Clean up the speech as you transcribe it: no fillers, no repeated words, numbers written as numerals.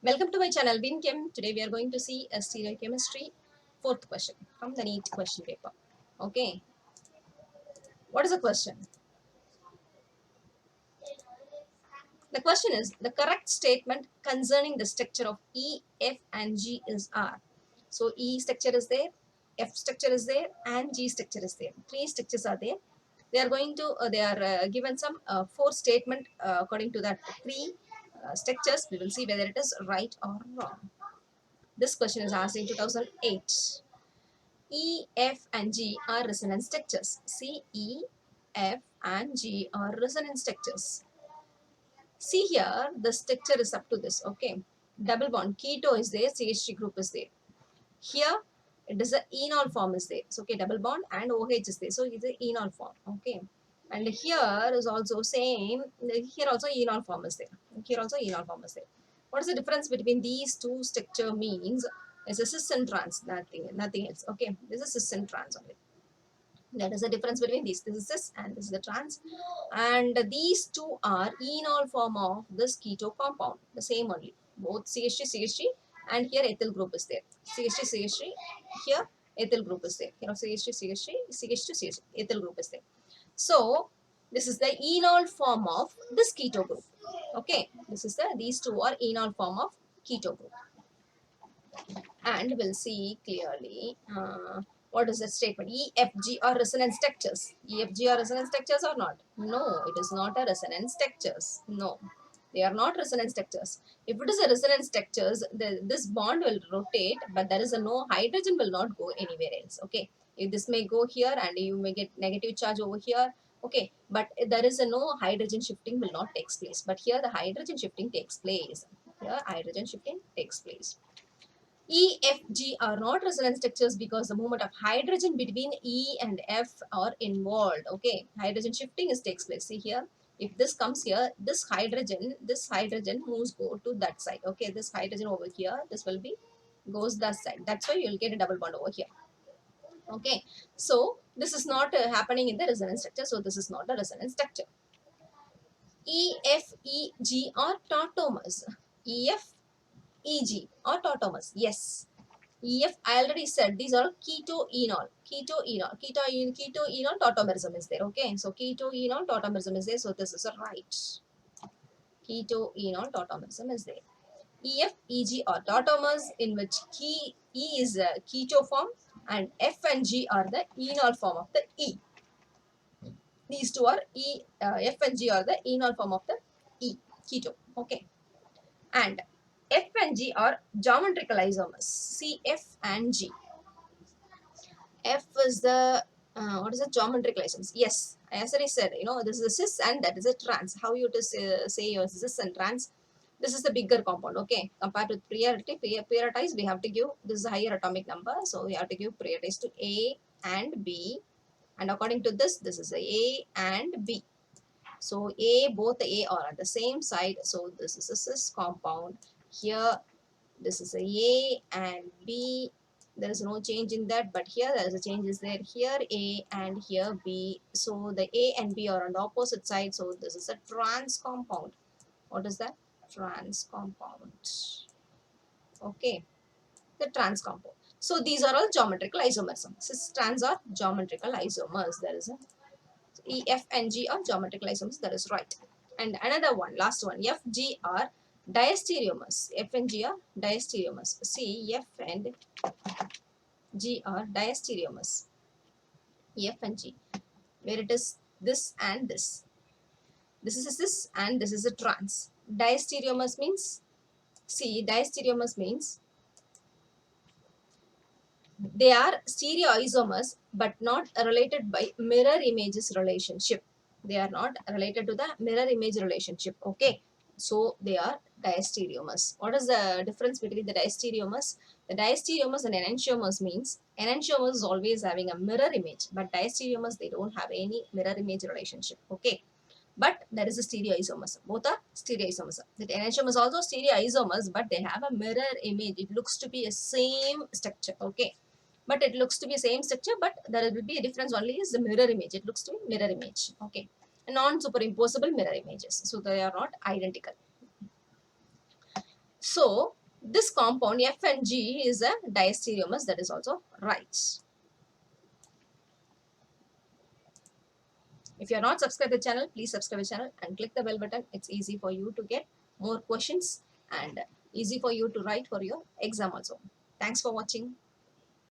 Welcome to my channel WinChem. Today we are going to see a stereochemistry fourth question from the NEET question paper. Okay, what is the question? The question is the correct statement concerning the structure of E, F and G is R. So E structure is there, F structure is there and G structure is there. Three structures are there. They are going to, they are given some four statement according to that three structures. We will see whether it is right or wrong. This question is asked in 2008. E, F and G are resonance structures. C, E, F and G are resonance structures. See here, the structure is up to this, okay. Double bond, keto is there, CH3 group is there. Here, it is a enol form is there. So, okay, double bond and OH is there. So, it's a enol form, okay. And here is also same, here also enol form is there. Here also enol form is there. What is the difference between these two structure means? It's a cis and trans, nothing else, okay. This is cis and trans only. That is the difference between these. This is cis and this is the trans. And these two are enol form of this keto compound. The same only. Both CH3 and here ethyl group is there. CH3 here ethyl group is there. Here CH2 ethyl group is there. So this is the enol form of this keto group. Okay. These two are enol form of keto group. And we'll see clearly what is the statement. EFG are resonance structures. EFG are resonance structures or not? No, it is not a resonance structures. No, they are not resonance structures. If it is a resonance structures, this bond will rotate, but there is a no hydrogen will not go anywhere else. Okay, if this may go here and you may get negative charge over here. Okay, but there is a no hydrogen shifting will not takes place. But here the hydrogen shifting takes place. Here hydrogen shifting takes place. E, F, G are not resonance structures because the movement of hydrogen between E and F are involved. Okay, hydrogen shifting is takes place. See here, if this comes here, this hydrogen moves go to that side. Okay, this hydrogen over here, this will be goes that side. That's why you will get a double bond over here. Okay, so this is not happening in the resonance structure. So this is not a resonance structure. E, F, E, G are tautomers. E, F, E, G are tautomers. Yes. EF, I already said these are keto enol. Keto enol tautomerism is there. Okay, so keto enol tautomerism is there. So this is a right. Keto enol tautomerism is there. EF, EG are tautomers in which E is a keto form and F and G are the enol form of the E. These two are F and G are the enol form of the E, keto. Okay, and F and G are geometrical isomers. C, F and G. F is the what is the geometric license? Yes, as I said, this is a cis and that is a trans. How you to say your cis and trans? This is the bigger compound. Okay, compared with prioritize, we have to give this is a higher atomic number, so we have to give prioritize to A and B, and according to this, this is A and B. So both A are at the same side. So this is a cis compound. Here, this is A and B. There is no change in that, but here there is a change is there. Here A and here B. So the A and B are on the opposite side. So this is a trans compound. What is that? Trans compound. Okay, the trans compound. So these are all geometrical isomers. Cis trans are geometrical isomers. There is a E, F and G are geometrical isomers. That is right. And another one, last one, F, G are diastereomers. F and G are diastereomers. C, F and G are diastereomers. F and G, where it is this and this. This is a cis and this is a trans. Diastereomers means, see, diastereomers means they are stereoisomers but not related by mirror images relationship. They are not related to the mirror image relationship. Okay, so they are diastereomers. What is the difference between the diastereomers? The diastereomers and enantiomers means enantiomers is always having a mirror image, but diastereomers they don't have any mirror image relationship. Okay, but there is a stereoisomers. Both are stereoisomers. The enantiomers also stereoisomers, but they have a mirror image. It looks to be a same structure. Okay, but it looks to be same structure, but there will be a difference only is the mirror image. It looks to be mirror image. Okay, non-superimposable mirror images. So they are not identical. So this compound F and G is a diastereomers. That is also right. If you are not subscribed to the channel, please subscribe the channel and click the bell button. It's easy for you to get more questions and easy for you to write for your exam also. Thanks for watching.